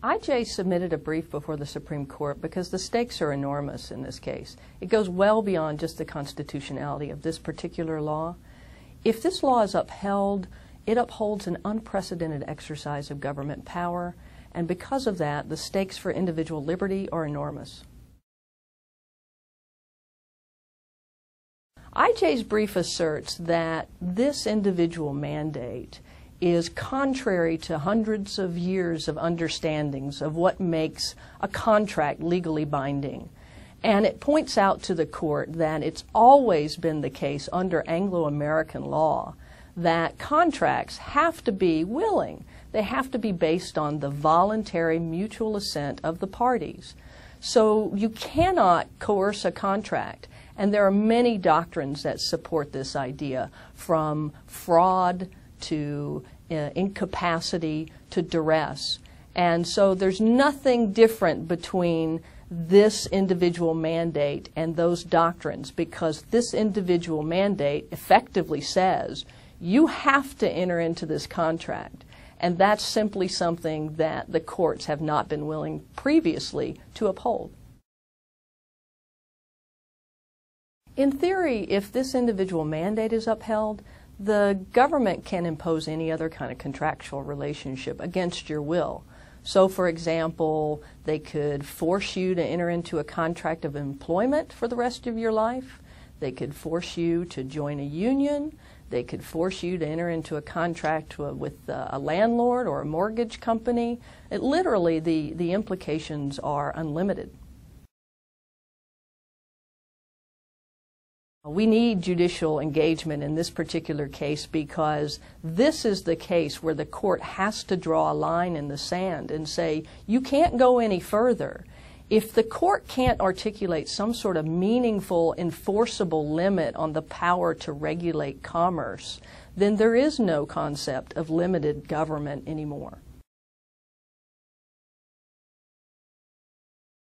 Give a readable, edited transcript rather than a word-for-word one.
IJ submitted a brief before the Supreme Court because the stakes are enormous in this case. It goes well beyond just the constitutionality of this particular law. If this law is upheld, it upholds an unprecedented exercise of government power, and because of that, the stakes for individual liberty are enormous. IJ's brief asserts that this individual mandate is contrary to hundreds of years of understandings of what makes a contract legally binding. And it points out to the court that it's always been the case under Anglo-American law that contracts have to be willing. They have to be based on the voluntary mutual assent of the parties. So you cannot coerce a contract. And there are many doctrines that support this idea, from fraud to incapacity to duress. And so there's nothing different between this individual mandate and those doctrines, because this individual mandate effectively says you have to enter into this contract. And that's simply something that the courts have not been willing previously to uphold. In theory, if this individual mandate is upheld, the government can impose any other kind of contractual relationship against your will. So, for example, they could force you to enter into a contract of employment for the rest of your life. They could force you to join a union. They could force you to enter into a contract with a landlord or a mortgage company. Literally, the implications are unlimited. We need judicial engagement in this particular case because this is the case where the court has to draw a line in the sand and say, you can't go any further. If the court can't articulate some sort of meaningful, enforceable limit on the power to regulate commerce, then there is no concept of limited government anymore.